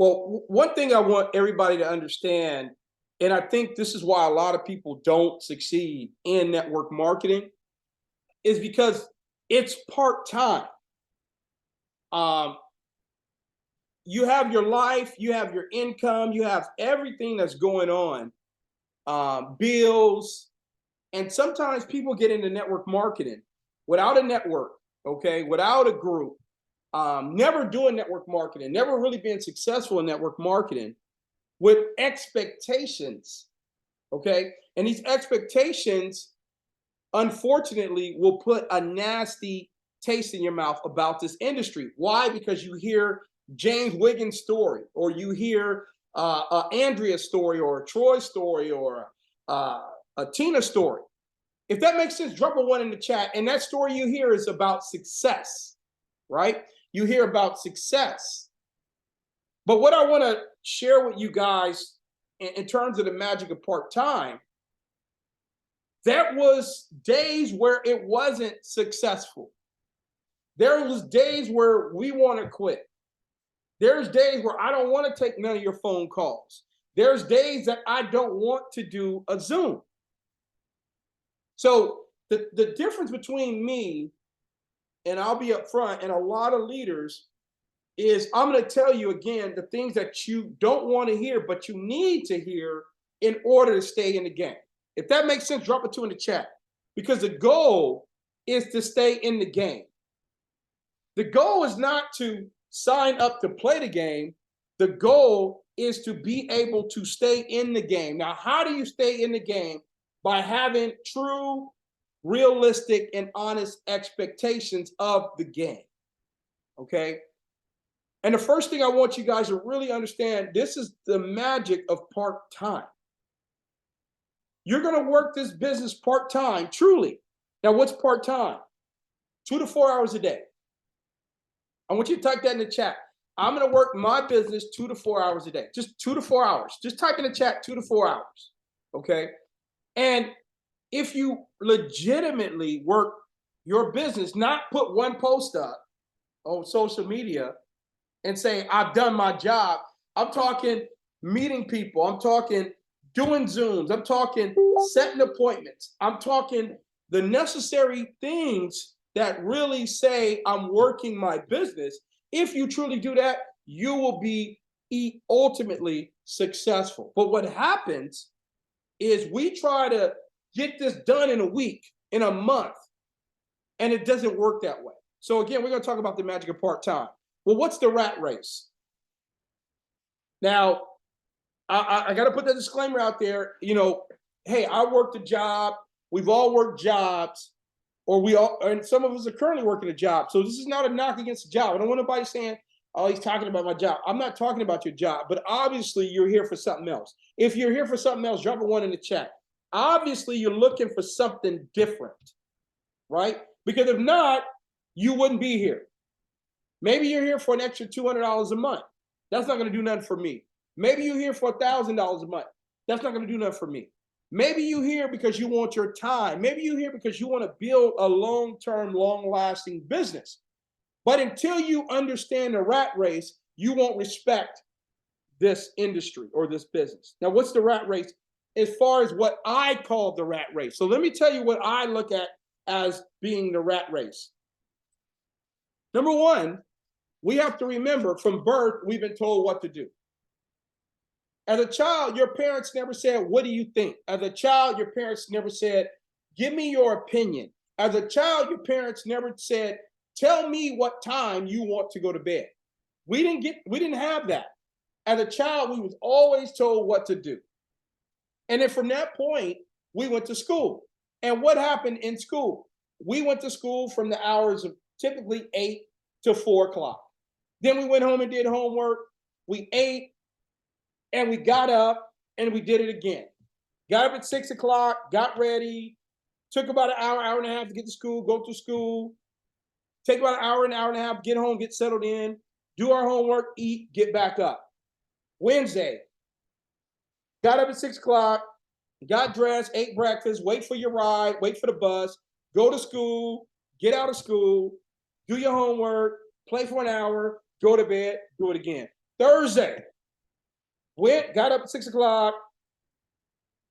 Well, one thing I want everybody to understand, and I think this is why a lot of people don't succeed in network marketing, is because it's part time. Um, you have your life, you have your income, you have everything that's going on, bills, and sometimes people get into network marketing without a network, okay, without a group, never doing network marketing, never really being successful in network marketing with expectations, okay? And these expectations, unfortunately, will put a nasty taste in your mouth about this industry. Why? Because you hear James Wiggins' story, or you hear Andrea's story, or a Troy story, or a Tina story. If that makes sense, drop a 1 in the chat. And that story you hear is about success, right? You hear about success. But what I want to share with you guys in terms of the magic of part-time, that was days where it wasn't successful. There was days where we want to quit. There's days where I don't want to take none of your phone calls. There's days that I don't want to do a Zoom. So the difference between me, and I'll be upfront, and a lot of leaders, is I'm going to tell you again the things that you don't want to hear, but you need to hear in order to stay in the game. If that makes sense, drop a 2 in the chat, because the goal is to stay in the game. The goal is not to sign up to play the game. The goal is to be able to stay in the game. Now, how do you stay in the game? By having true, realistic, and honest expectations of the game, okay? And the first thing I want you guys to really understand, this is the magic of part-time. You're going to work this business part-time, truly. Now, what's part-time? 2 to 4 hours a day. I want you to type that in the chat. I'm going to work my business 2 to 4 hours a day. Just 2 to 4 hours. Just type in the chat 2 to 4 hours, okay? And if you legitimately work your business, not put one post up on social media and say, I've done my job. I'm talking meeting people. I'm talking doing Zooms. I'm talking setting appointments. I'm talking the necessary things that really say I'm working my business. If you truly do that, you will be ultimately successful. But what happens is we try to get this done in a week, in a month, and it doesn't work that way. So again, we're going to talk about the magic of part-time. Well, what's the rat race? Now, I got to put that disclaimer out there. You know, hey, I worked a job. We've all worked jobs, or and some of us are currently working a job. So this is not a knock against the job. I don't want anybody saying, oh, he's talking about my job. I'm not talking about your job, but obviously you're here for something else. If you're here for something else, drop a 1 in the chat. Obviously, you're looking for something different, right? Because if not, you wouldn't be here. Maybe you're here for an extra $200 a month. That's not going to do nothing for me. Maybe you're here for $1,000 a month. That's not going to do nothing for me. Maybe you're here because you want your time. Maybe you're here because you want to build a long-term, long-lasting business. But until you understand the rat race, you won't respect this industry or this business. Now, what's the rat race? As far as what I call the rat race. So let me tell you what I look at as being the rat race. Number one, we have to remember from birth, we've been told what to do. As a child, your parents never said, what do you think? As a child, your parents never said, give me your opinion. As a child, your parents never said, tell me what time you want to go to bed. We didn't have that. As a child, we was always told what to do. And then from that point, we went to school. And what happened in school? We went to school from the hours of typically 8 to 4 o'clock. Then we went home and did homework. We ate and we got up and we did it again. Got up at 6 o'clock, got ready, took about an hour, hour and a half to get to school, go to school, take about an hour and a half, get home, get settled in, do our homework, eat, get back up. Wednesday, got up at 6 o'clock, got dressed, ate breakfast, wait for your ride, wait for the bus, go to school, get out of school, do your homework, play for an hour, go to bed, do it again. Thursday, got up at 6 o'clock,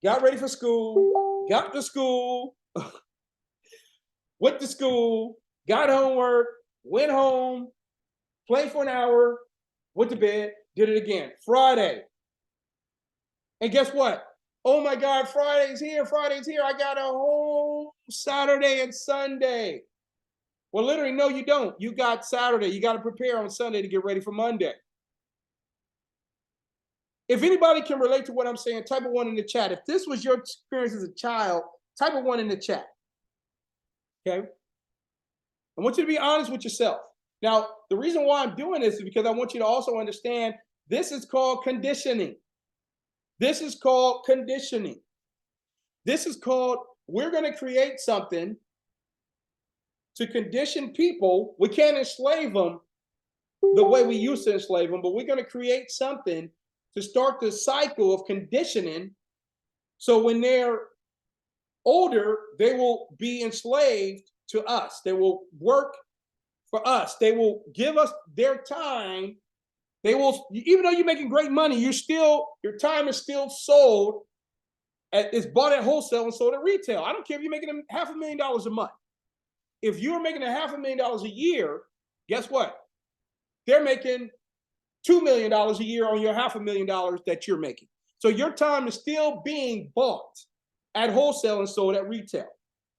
got ready for school, got to school, went to school, got homework, went home, played for an hour, went to bed, did it again. Friday. And guess what? Oh my God, Friday's here, Friday's here. I got a whole Saturday and Sunday. Well, literally, no, you don't. You got Saturday. You got to prepare on Sunday to get ready for Monday. If anybody can relate to what I'm saying, type a 1 in the chat. If this was your experience as a child, type a 1 in the chat. Okay? I want you to be honest with yourself. Now, the reason why I'm doing this is because I want you to also understand this is called conditioning. This is called conditioning. This is called, we're going to create something to condition people. We can't enslave them the way we used to enslave them, but we're going to create something to start the cycle of conditioning. So when they're older, they will be enslaved to us. They will work for us. They will give us their time. They will, even though you're making great money, your time is still sold, it's bought at wholesale and sold at retail. I don't care if you're making $500,000 a month. If you're making $500,000 a year, guess what? They're making $2 million a year on your $500,000 that you're making. So your time is still being bought at wholesale and sold at retail.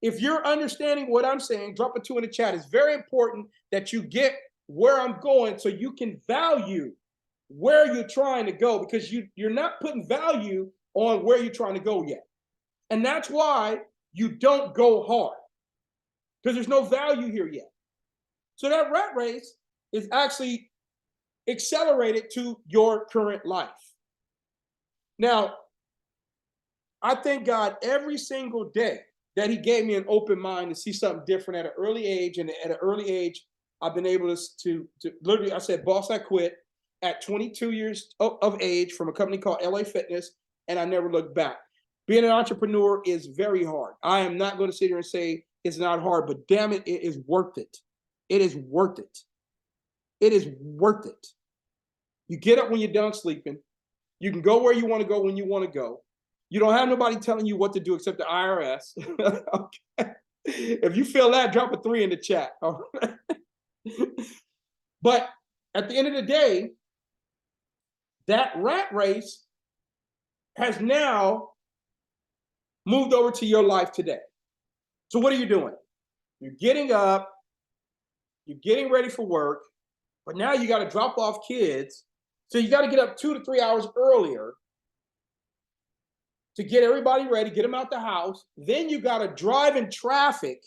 If you're understanding what I'm saying, drop a 2 in the chat. It's very important that you get where I'm going so you can value where you're trying to go, because you're not putting value on where you're trying to go yet. And that's why you don't go hard, because there's no value here yet. So that rat race is actually accelerated to your current life. Now, I thank God every single day that he gave me an open mind to see something different at an early age. And at an early age, I've been able to literally, I said, boss, I quit at 22 years of age from a company called LA Fitness, and I never looked back. Being an entrepreneur is very hard. I am not going to sit here and say it's not hard, but damn it, it is worth it. It is worth it. It is worth it. You get up when you're done sleeping. You can go where you want to go when you want to go. You don't have nobody telling you what to do except the IRS. Okay. If you feel that, drop a 3 in the chat. All right. But at the end of the day, that rat race has now moved over to your life today. So what are you doing? You're getting up, you're getting ready for work, but now you got to drop off kids. So you got to get up 2 to 3 hours earlier to get everybody ready, get them out the house. Then you got to drive in traffic,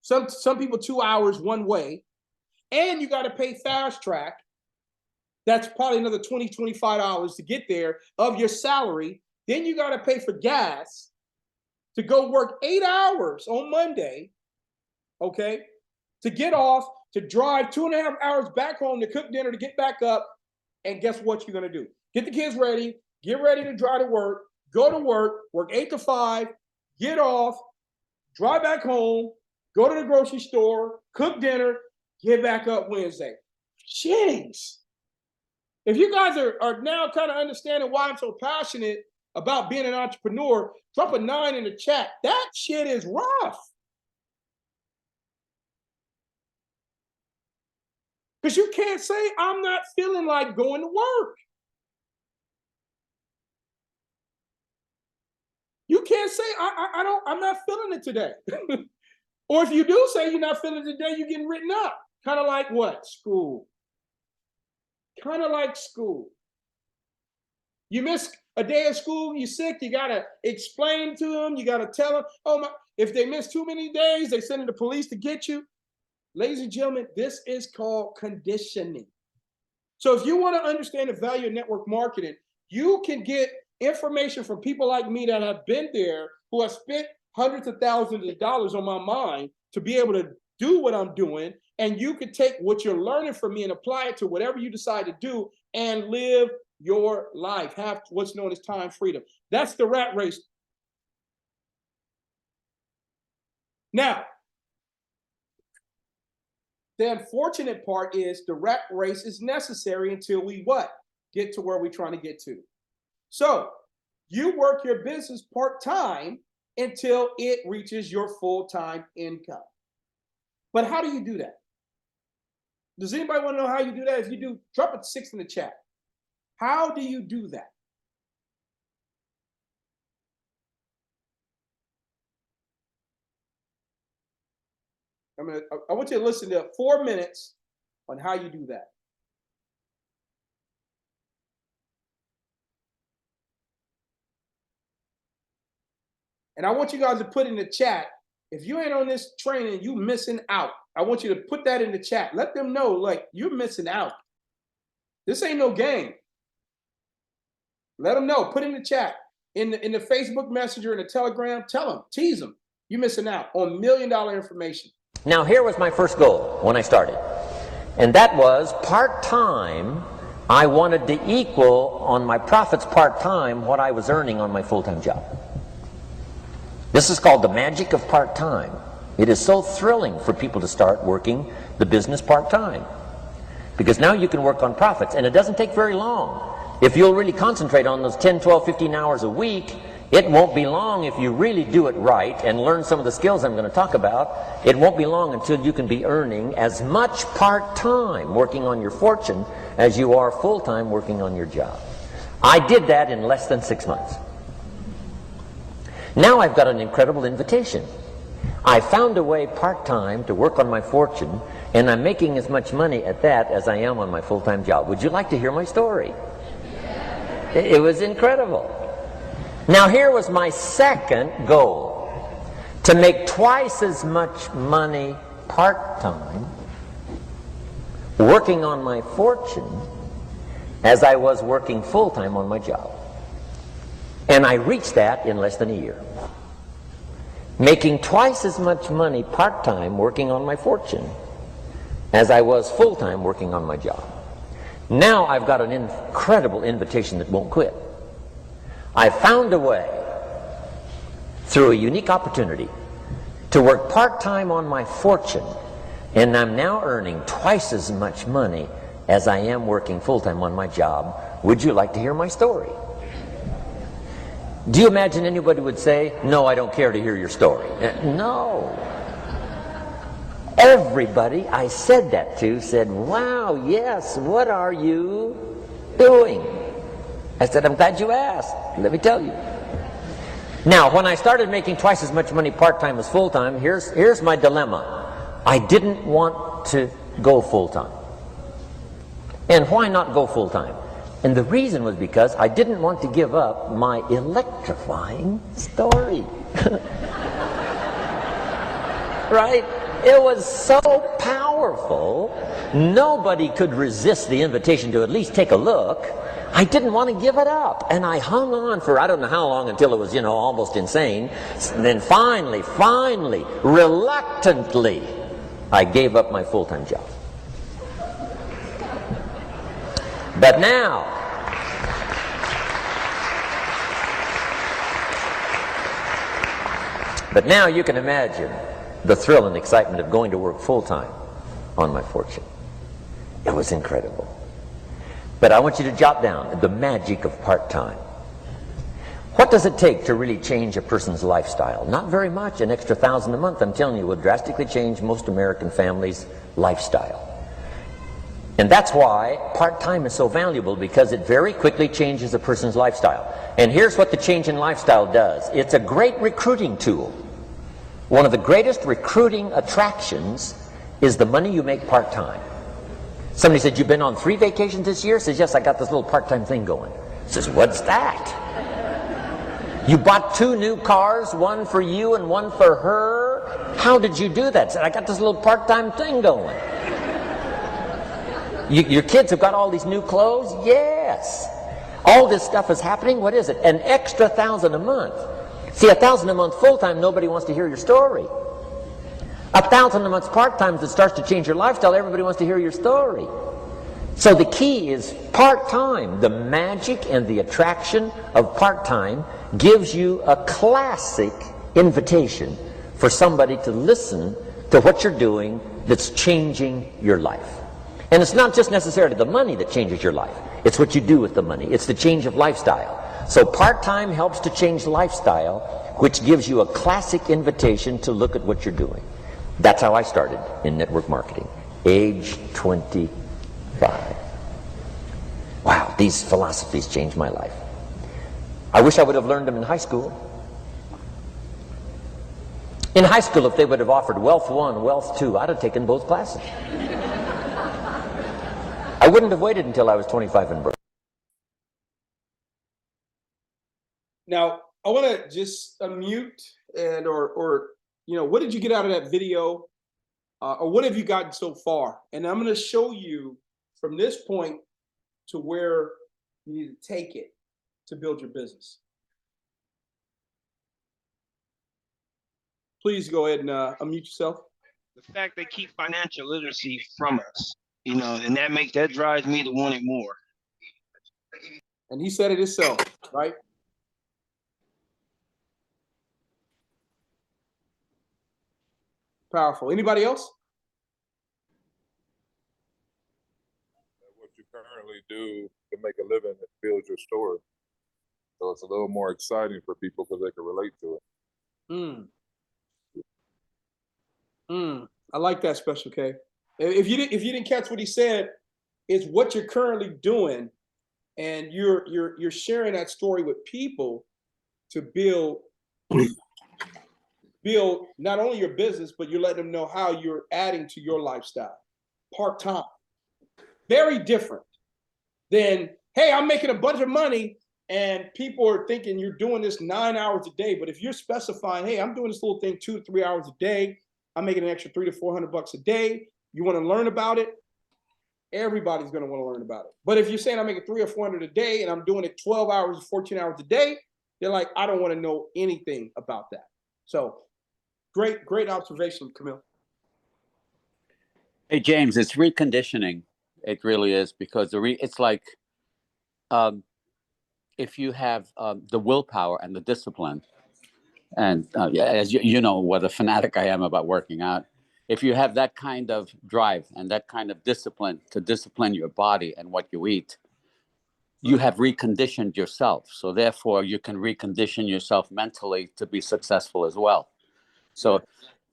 some people 2 hours one way, and you got to pay fast track. That's probably another $20, $25 to get there of your salary. Then you got to pay for gas to go work 8 hours on Monday, okay, to get off, to drive 2.5 hours back home to cook dinner, to get back up. And guess what you're going to do? Get the kids ready, get ready to drive to work, go to work 8 to 5, get off, drive back home, go to the grocery store, cook dinner, get back up Wednesday. Jeez. If you guys are now kind of understanding why I'm so passionate about being an entrepreneur, drop a 9 in the chat. That shit is rough. Because you can't say, I'm not feeling like going to work. You can't say, I'm not feeling it today. Or if you do say you're not feeling it today, you're getting written up. Kind of like what? School. Kind of like school. You miss a day of school, you're sick, you got to explain to them, you got to tell them, oh my, if they miss too many days, they send the police to get you. Ladies and gentlemen, this is called conditioning. So if you want to understand the value of network marketing, you can get information from people like me that have been there, who have spent hundreds of thousands of dollars on my mind to be able to do what I'm doing. And you can take what you're learning from me and apply it to whatever you decide to do and live your life. Have what's known as time freedom. That's the rat race. Now, the unfortunate part is the rat race is necessary until we what? Get to where we're trying to get to. So you work your business part-time until it reaches your full-time income. But how do you do that? Does anybody want to know how you do that? If you do, drop a 6 in the chat. How do you do that? I want you to listen to 4 minutes on how you do that. And I want you guys to put in the chat, if you ain't on this training, you missing out. I want you to put that in the chat. Let them know, like, you're missing out. This ain't no game. Let them know. Put in the chat, in the Facebook Messenger, in the Telegram. Tell them, tease them. You're missing out on $1 million information. Now, here was my first goal when I started, and that was part-time. I wanted to equal on my profits part-time what I was earning on my full-time job. This is called the magic of part-time. It is so thrilling for people to start working the business part-time, because now you can work on profits, and it doesn't take very long. If you'll really concentrate on those 10, 12, 15 hours a week, it won't be long if you really do it right and learn some of the skills I'm going to talk about. It won't be long until you can be earning as much part-time working on your fortune as you are full-time working on your job. I did that in less than 6 months. Now I've got an incredible invitation. I found a way part-time to work on my fortune, and I'm making as much money at that as I am on my full-time job. Would you like to hear my story? It was incredible. Now here was my second goal, to make twice as much money part-time working on my fortune as I was working full-time on my job. And I reached that in less than a year. Making twice as much money part-time working on my fortune as I was full-time working on my job. Now I've got an incredible invitation that won't quit. I found a way, through a unique opportunity, to work part-time on my fortune, and I'm now earning twice as much money as I am working full-time on my job. Would you like to hear my story? Do you imagine anybody would say, "No, I don't care to hear your story"? No. Everybody I said that to said, "Wow, yes, what are you doing?" I said, "I'm glad you asked. Let me tell you." Now, when I started making twice as much money part-time as full-time, here's my dilemma. I didn't want to go full-time. And why not go full-time? And the reason was because I didn't want to give up my electrifying story. Right? It was so powerful, nobody could resist the invitation to at least take a look. I didn't want to give it up, and I hung on for I don't know how long until it was, almost insane. And then finally, reluctantly, I gave up my full-time job. But now you can imagine the thrill and excitement of going to work full-time on my fortune. It was incredible. But I want you to jot down the magic of part-time. What does it take to really change a person's lifestyle? Not very much. An extra $1,000 a month, I'm telling you, will drastically change most American families' lifestyle. And that's why part-time is so valuable, because it very quickly changes a person's lifestyle. And here's what the change in lifestyle does. It's a great recruiting tool. One of the greatest recruiting attractions is the money you make part-time. Somebody said, "You've been on 3 vacations this year?" Says, "Yes, I got this little part-time thing going." Says, "What's that?" "You bought 2 new cars, one for you and one for her." "How did you do that?" Said, "I got this little part-time thing going." Your kids have got all these new clothes? Yes. All this stuff is happening. What is it? An extra $1,000 a month. See, $1,000 a month full-time, nobody wants to hear your story. $1,000 a month part-time that starts to change your lifestyle, everybody wants to hear your story. So the key is part-time. The magic and the attraction of part-time gives you a classic invitation for somebody to listen to what you're doing that's changing your life. And it's not just necessarily the money that changes your life. It's what you do with the money. It's the change of lifestyle. So part-time helps to change lifestyle, which gives you a classic invitation to look at what you're doing. That's how I started in network marketing, age 25. Wow, these philosophies changed my life. I wish I would have learned them in high school. In high school, if they would have offered Wealth 1, Wealth 2, I'd have taken both classes. I wouldn't have waited until I was 25 and broke. Now, I want to just unmute and or what did you get out of that video, or what have you gotten so far? And I'm going to show you from this point to where you need to take it to build your business. Please go ahead and unmute yourself. The fact they keep financial literacy from us, and that drives me to want it more. And he said it himself, right? Powerful. Anybody else? What you currently do to make a living that builds your story. So it's a little more exciting for people because they can relate to it. I like that, Special K. If you didn't catch what he said, it's what you're currently doing, and you're sharing that story with people to build not only your business, but you're letting them know how you're adding to your lifestyle. Part-time. Very different than, hey, I'm making a bunch of money, and people are thinking you're doing this 9 hours a day. But if you're specifying, hey, I'm doing this little thing 2 to 3 hours a day, I'm making an extra $300 to $400 a day. You want to learn about it? Everybody's going to want to learn about it. But if you're saying I'm making $300 or $400 a day and I'm doing it 12 hours, 14 hours a day, they're like, I don't want to know anything about that. So great observation, Camille. Hey, James, it's reconditioning. It really is, because it's like if you have the willpower and the discipline, and as you know what a fanatic I am about working out, if you have that kind of drive and that kind of discipline to discipline your body and what you eat, you have reconditioned yourself. So therefore, you can recondition yourself mentally to be successful as well. So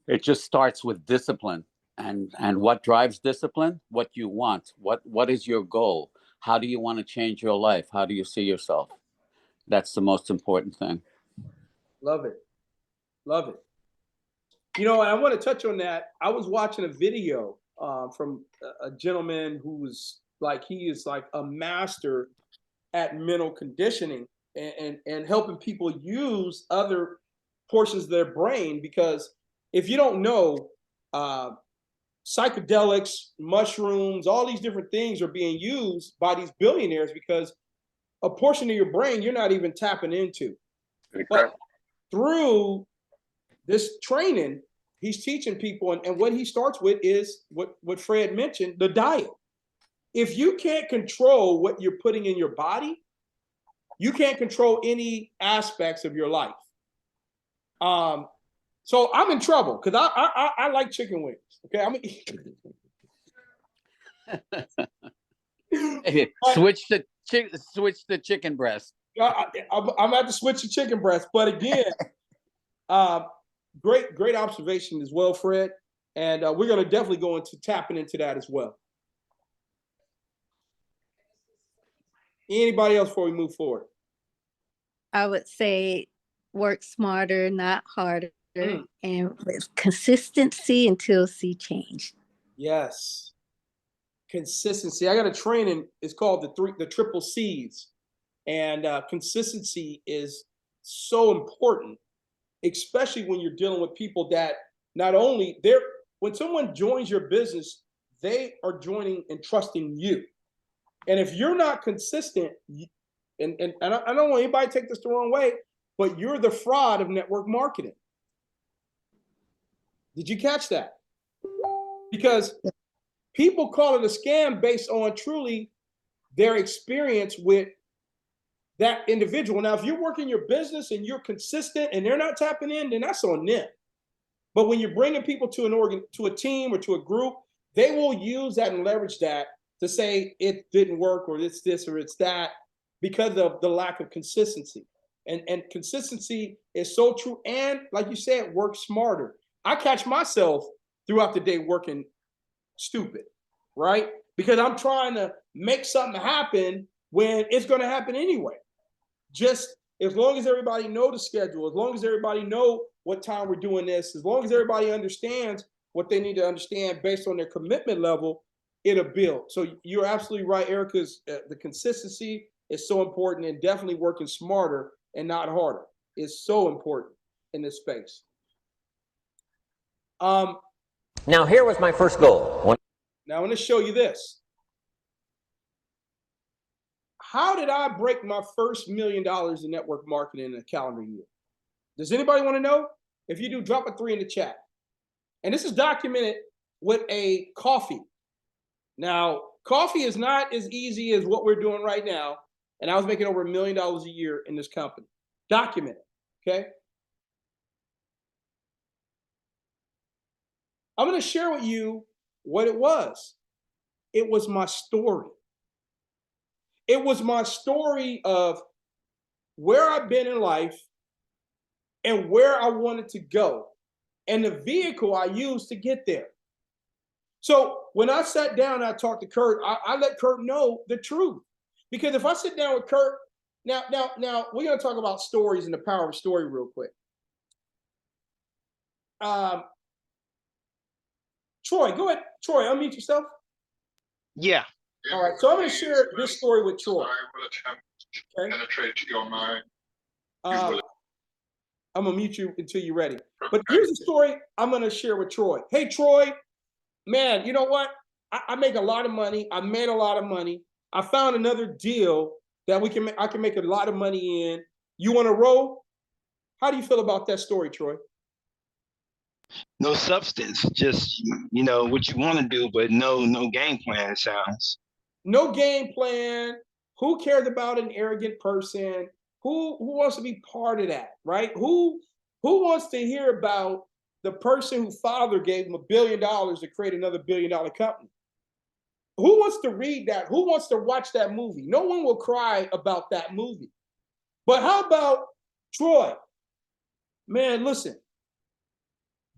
it just starts with discipline. And what drives discipline? What you want. What is your goal? How do you want to change your life? How do you see yourself? That's the most important thing. Love it. Love it. And I want to touch on that. I was watching a video from a gentleman who's he is like a master at mental conditioning and helping people use other portions of their brain. Because if you don't know, psychedelics, mushrooms, all these different things are being used by these billionaires because a portion of your brain you're not even tapping into. But through this training, he's teaching people, and what he starts with is what Fred mentioned, the diet. If you can't control what you're putting in your body, you can't control any aspects of your life. So I'm in trouble because I like chicken wings. Okay, I'm Switch the chicken breast. I'm gonna have to switch the chicken breast. But again, great observation as well, Fred. And we're gonna definitely go into tapping into that as well. Anybody else before we move forward? I would say work smarter, not harder, and with consistency until see change. Yes. Consistency. I got a training, it's called the triple C's. And consistency is so important, especially when you're dealing with people that not only when someone joins your business, they are joining and trusting you. And if you're not consistent, and I don't want anybody to take this the wrong way, but you're the fraud of network marketing. Did you catch that? Because people call it a scam based on truly their experience with that individual. Now, if you're working your business and you're consistent and they're not tapping in, then that's on them. But when you're bringing people to to a team or to a group, they will use that and leverage that to say it didn't work, or it's this or it's that. because of the lack of consistency. And consistency is so true. And like you said, work smarter. I catch myself throughout the day working stupid, right? Because I'm trying to make something happen when it's going to happen anyway. Just as long as everybody know the schedule, as long as everybody know what time we're doing this, as long as everybody understands what they need to understand based on their commitment level, it'll build. So you're absolutely right, Erica's the consistency is so important, and definitely working smarter and not harder is so important in this space. Now, here was my first goal. Now, I want to show you this. How did I break my first $1 million in network marketing in a calendar year? Does anybody want to know? If you do, drop a 3 in the chat. And this is documented with a coffee. Now, coffee is not as easy as what we're doing right now. And I was making over $1 million a year in this company. Documented, okay? I'm going to share with you what it was. It was my story. It was my story of where I've been in life and where I wanted to go and the vehicle I used to get there. So when I sat down and I talked to Kurt, I let Kurt know the truth. Because if I sit down with Kurt, now we're going to talk about stories and the power of story real quick. Troy, go ahead. Troy, unmute yourself. Yeah. All right, so I'm going to share this story with Troy. Okay? Penetrate your mind. I'm going to mute you until you're ready. But here's a story I'm going to share with Troy. Hey, Troy, man, you know what? I make a lot of money. I made a lot of money. I found another deal that I can make a lot of money in. You want to roll? How do you feel about that story, Troy? No substance, just, you know, what you want to do, but no game plan sounds. No game plan. Who cares about an arrogant person? Who wants to be part of that, right? Who wants to hear about the person whose father gave him $1 billion to create another $1 billion company? Who wants to read that? Who wants to watch that movie? No one will cry about that movie. But how about Troy? Man, listen,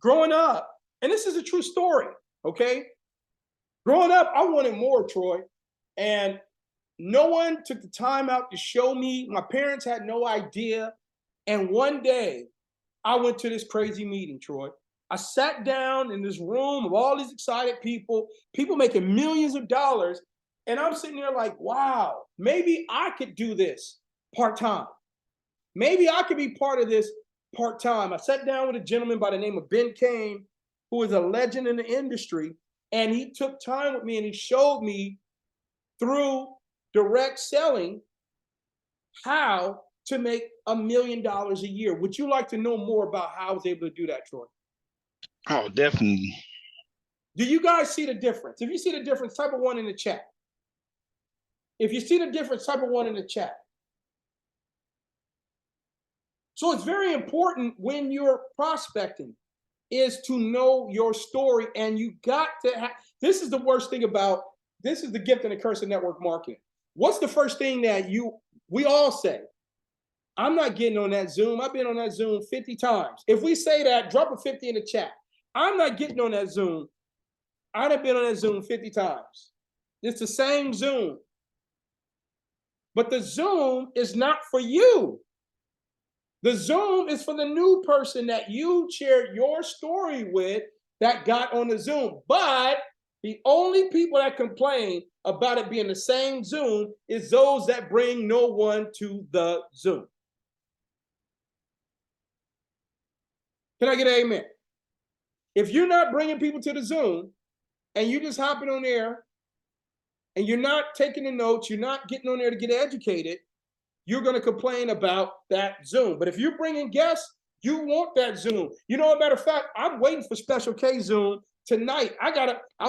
growing up, and this is a true story, okay? Growing up, I wanted more, Troy. And no one took the time out to show me. My parents had no idea. And one day, I went to this crazy meeting, Troy. I sat down in this room of all these excited people making millions of dollars. And I'm sitting there like, wow, maybe I could do this part-time. Maybe I could be part of this part-time. I sat down with a gentleman by the name of Ben Kane, who is a legend in the industry. And he took time with me and he showed me through direct selling how to make $1 million a year. Would you like to know more about how I was able to do that, Troy? Oh, definitely. Do you guys see the difference? If you see the difference, type a 1 in the chat. If you see the difference, type a 1 in the chat. So it's very important when you're prospecting is to know your story, and you got to have, this is the worst thing about, this is the gift and the curse of network marketing. What's the first thing that we all say? I'm not getting on that Zoom. I've been on that Zoom 50 times. If we say that, drop a 50 in the chat. I'm not getting on that Zoom. I've been on that Zoom 50 times. It's the same Zoom. But the Zoom is not for you. The Zoom is for the new person that you shared your story with that got on the Zoom. But the only people that complain about it being the same Zoom is those that bring no one to the Zoom. Can I get an amen? If you're not bringing people to the Zoom and you just hopping on there and you're not taking the notes, you're not getting on there to get educated, you're going to complain about that Zoom. But if you're bringing guests, you want that Zoom. You know, as a matter of fact, I'm waiting for Special K Zoom tonight. I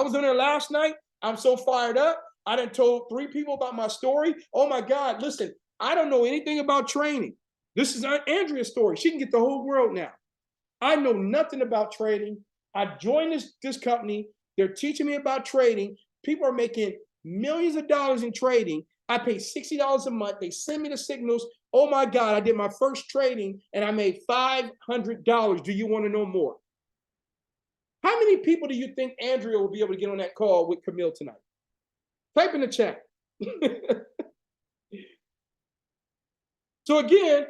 was on there last night. I'm so fired up. I done told 3 people about my story. Oh my God, listen, I don't know anything about training. This is Andrea's story. She can get the whole world now. I know nothing about trading. I joined this company. They're teaching me about trading. People are making millions of dollars in trading. I pay $60 a month. They send me the signals. Oh my God, I did my first trading and I made $500. Do you want to know more? How many people do you think Andrea will be able to get on that call with Camille tonight? Type in the chat. So again,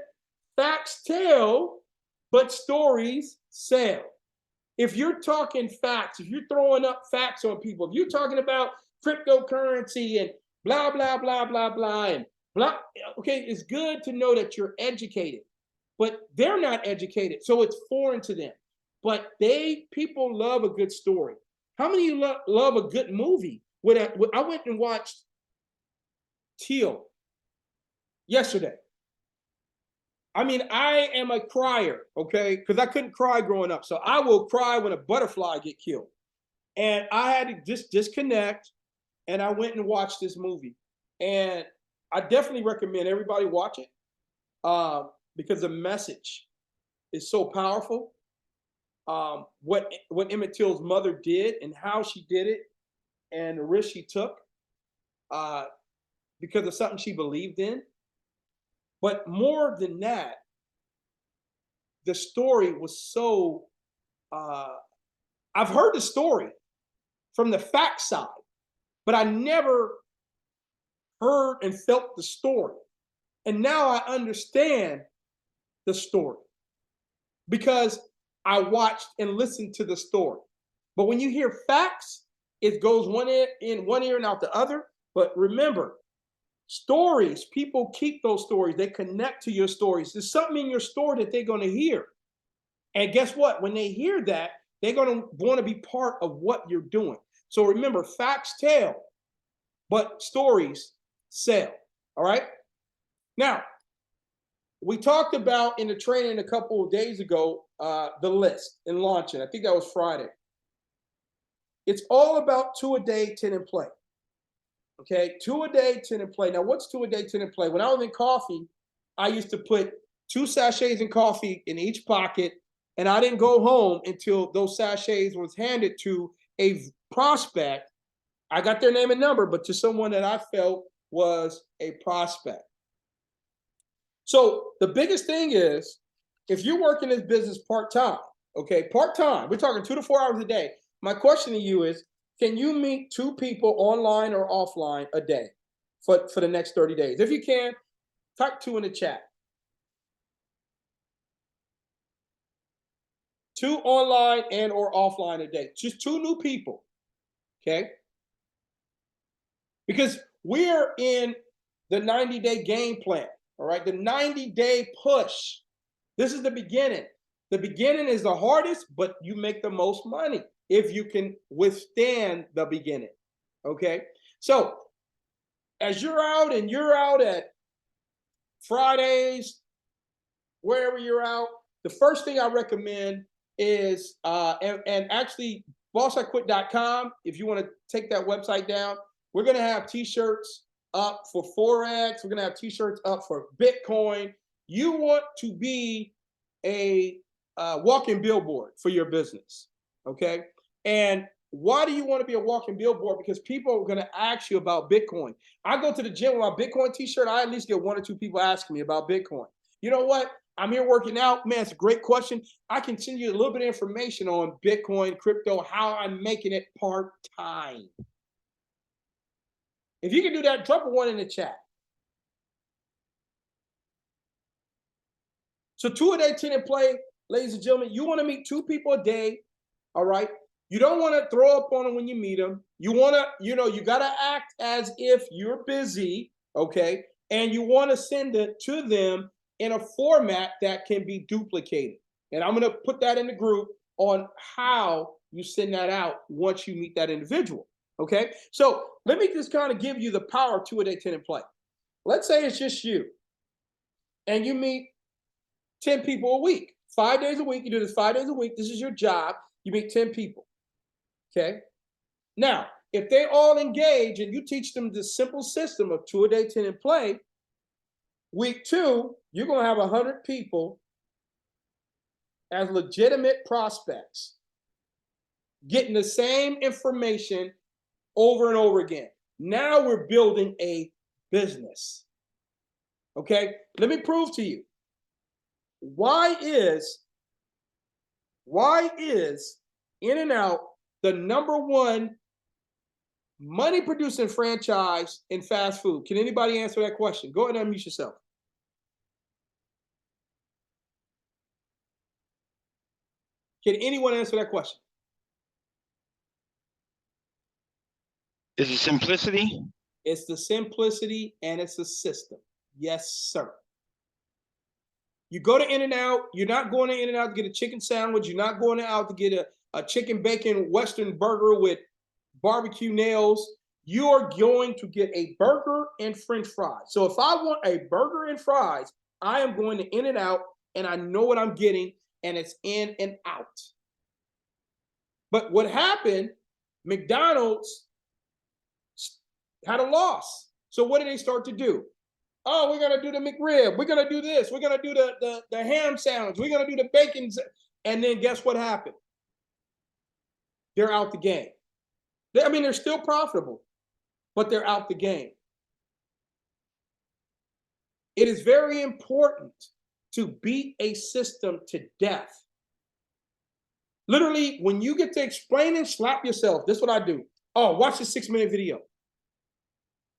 facts tell, but stories sell. If you're talking facts, if you're throwing up facts on people, if you're talking about cryptocurrency and blah, blah, blah, blah, blah, and blah, okay, it's good to know that you're educated, but they're not educated, so it's foreign to them. But people love a good story. How many of you love a good movie? I went and watched Teal yesterday. I mean, I am a crier, okay? Because I couldn't cry growing up. So I will cry when a butterfly get killed. And I had to just disconnect, and I went and watched this movie. And I definitely recommend everybody watch it because the message is so powerful. What Emmett Till's mother did and how she did it and the risk she took because of something she believed in. But more than that, the story was so, I've heard the story from the fact side, but I never heard and felt the story. And now I understand the story because I watched and listened to the story. But when you hear facts, it goes one ear in one ear and out the other. But remember, stories, people keep those stories. They connect to your stories. There's something in your story that they're going to hear. And guess what? When they hear that, they're going to want to be part of what you're doing. So remember, facts tell, but stories sell. All right? Now, we talked about in the training a couple of days ago, the list and launching. I think that was Friday. It's all about 2 a day, 10 in play. Okay, 2 a day, 10 in play. Now, what's 2 a day, 10 in play? When I was in coffee, I used to put 2 sachets in coffee in each pocket, and I didn't go home until those sachets was handed to a prospect. I got their name and number, but to someone that I felt was a prospect. So the biggest thing is, if you're working this business part-time, okay, part-time, we're talking 2 to 4 hours a day. My question to you is, can you meet 2 people online or offline a day for the next 30 days? If you can, type 2 in the chat. 2 online and or offline a day. Just 2 new people, okay? Because we're in the 90-day game plan, all right? The 90-day push. This is the beginning. The beginning is the hardest, but you make the most money if you can withstand the beginning, okay? So as you're out at Fridays, wherever you're out, the first thing I recommend is, and actually bossiquit.com, if you want to take that website down, we're going to have t-shirts up for Forex. We're going to have t-shirts up for Bitcoin. You want to be a walking billboard for your business, okay? And why do you want to be a walking billboard? Because people are going to ask you about Bitcoin. I go to the gym with my Bitcoin t-shirt. I at least get 1 or 2 people asking me about Bitcoin. You know what? I'm here working out. Man, it's a great question. I can send you a little bit of information on Bitcoin, crypto, how I'm making it part-time. If you can do that, drop a 1 in the chat. So 2 a day, 10 in play, ladies and gentlemen. You want to meet 2 people a day, all right? You don't want to throw up on them when you meet them. You want to, you got to act as if you're busy, okay? And you want to send it to them in a format that can be duplicated. And I'm going to put that in the group on how you send that out once you meet that individual, okay? So let me just kind of give you the power of 2 a day, 10 in play. Let's say it's just you, and you meet 10 people a week, 5 days a week. You do this 5 days a week. This is your job. You meet 10 people. Okay. Now, if they all engage and you teach them the simple system of 2 a day, 10 in play, week 2, you're going to have 100 people as legitimate prospects getting the same information over and over again. Now we're building a business. Okay, let me prove to you. Why is In-N-Out the #1 money producing franchise in fast food? Can anybody answer that question? Go ahead and unmute yourself. Can anyone answer that question? Is it simplicity? It's the simplicity and it's a system. Yes, sir. You go to In-N-Out, you're not going to In-N-Out to get a chicken sandwich. You're not going out to get a chicken bacon Western burger with barbecue nails. You are going to get a burger and French fries. So if I want a burger and fries, I am going to In-N-Out and I know what I'm getting, and it's in and out. But what happened, McDonald's had a loss. So what did they start to do? Oh, we're gonna do the McRib. We're gonna do this. We're gonna do the ham sandwich. We're gonna do the bacon. And then guess what happened? They're out the game. They're still profitable, but they're out the game. It is very important to beat a system to death. Literally, when you get to explain and slap yourself, this is what I do. Oh, watch this 6-minute video.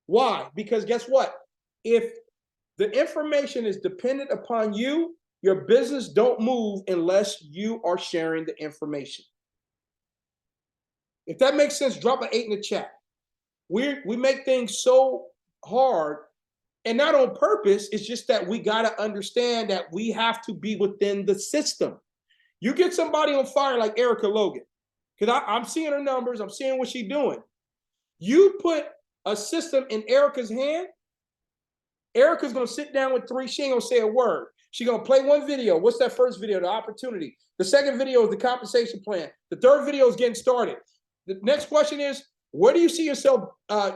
Why? Because guess what? If the information is dependent upon you, your business don't move unless you are sharing the information. If that makes sense, drop an 8 in the chat. We make things so hard, and not on purpose. It's just that we got to understand that we have to be within the system. You get somebody on fire like Erica Logan, because I'm seeing her numbers. I'm seeing what she's doing. You put a system in Erica's hand, Erica's going to sit down with 3. She ain't going to say a word. She's going to play one video. What's that first video? The opportunity. The second video is the compensation plan. The third video is getting started. The next question is, where do you see yourself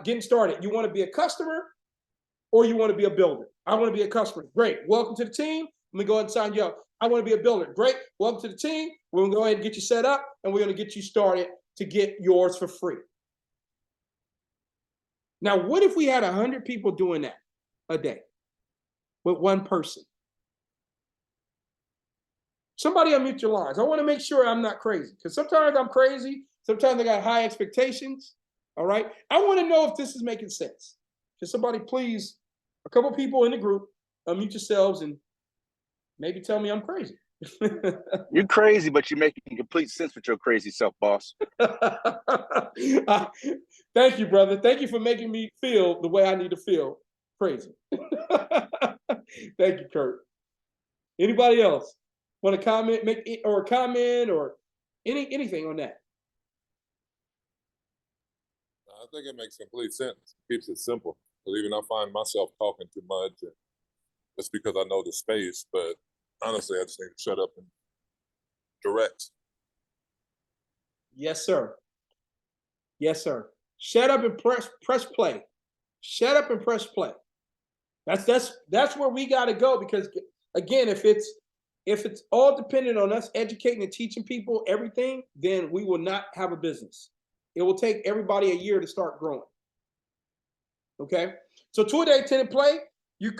getting started? You want to be a customer or you want to be a builder? I want to be a customer. Great. Welcome to the team. Let me go ahead and sign you up. I want to be a builder. Great. Welcome to the team. We're going to go ahead and get you set up, and we're going to get you started to get yours for free. Now, what if we had 100 people doing that a day with one person? Somebody unmute your lines. I want to make sure I'm not crazy, because sometimes I'm crazy. Sometimes I got high expectations. All right. I want to know if this is making sense. Can somebody please, a couple people in the group, unmute yourselves and maybe tell me I'm crazy. You're crazy, but you're making complete sense with your crazy self, boss. Thank you, brother. Thank you for making me feel the way I need to feel crazy. Thank you, Kurt. Anybody else want to comment, make it, or comment, or anything on that? I think it makes complete sense. It keeps it simple. Because even I find myself talking too much, and it's because I know the space. But honestly, I just need to shut up and direct. Yes, sir. Yes, sir. Shut up and press play. Shut up and press play. That's where we got to go, because again, if it's all dependent on us educating and teaching people everything, then we will not have a business. It will take everybody a year to start growing. Okay, so 2-a-day attended play. You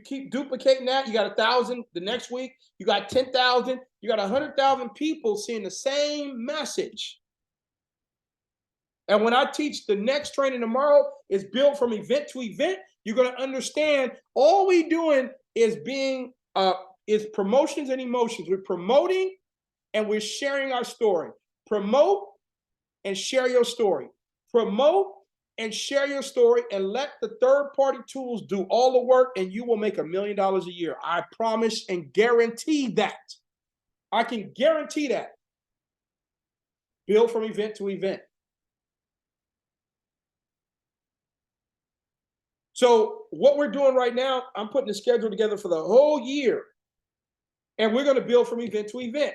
keep duplicating that. You got 1,000 the next week. You got 10,000. You got 100,000 people seeing the same message. And when I teach the next training tomorrow is built from event to event, you're going to understand all we doing is is promotions and emotions. We're promoting and we're sharing our story. Promote and share your story. Promote and share your story, and let the third-party tools do all the work, and you will make $1 million a year. I promise and guarantee that. I can guarantee that. Build from event to event. So what we're doing right now, I'm putting the schedule together for the whole year, and we're going to build from event to event.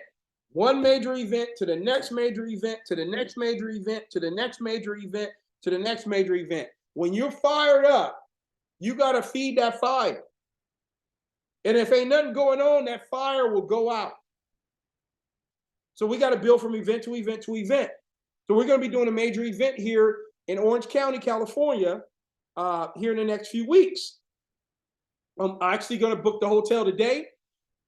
One major event to the next major event, to the next major event, to the next major event, to the next major event. When you're fired up, you got to feed that fire. And if ain't nothing going on, that fire will go out. So we got to build from event to event to event. So we're going to be doing a major event here in Orange County, California, here in the next few weeks. I'm actually going to book the hotel today,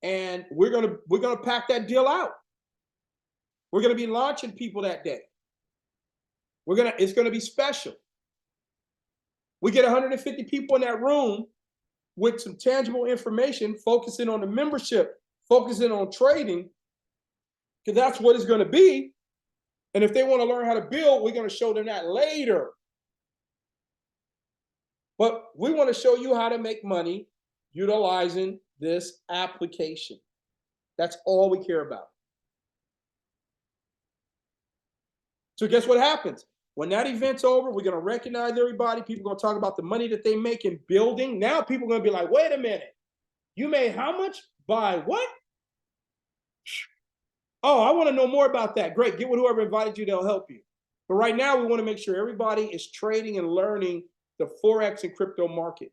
and we're gonna pack that deal out. We're going to be launching people that day. It's going to be special. We get 150 people in that room with some tangible information, focusing on the membership, focusing on trading, because that's what it's going to be. And if they want to learn how to build, we're going to show them that later. But we want to show you how to make money utilizing this application. That's all we care about. So guess what happens? When that event's over, we're going to recognize everybody. People are going to talk about the money that they make in building. Now people are going to be like, wait a minute. You made how much? By what? Oh, I want to know more about that. Great. Get with whoever invited you. They'll help you. But right now, we want to make sure everybody is trading and learning the Forex and crypto market.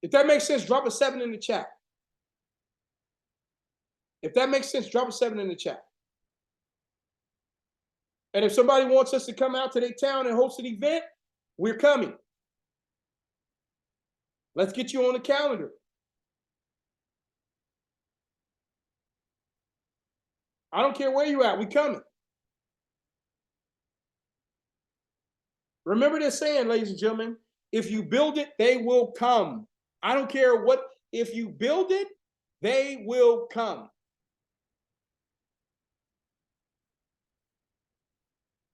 If that makes sense, drop a 7 in the chat. If that makes sense, drop a 7 in the chat. And if somebody wants us to come out to their town and host an event, we're coming. Let's get you on the calendar. I don't care where you're at, we coming. Remember this saying, ladies and gentlemen, if you build it, they will come. I don't care what, if you build it, they will come.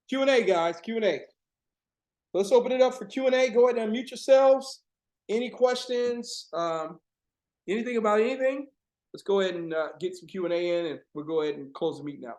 Q&A, guys, Q&A. Let's open it up for Q&A. Go ahead and unmute yourselves. Any questions? Anything about anything? Let's go ahead and get some Q&A in, and we'll go ahead and close the meeting out.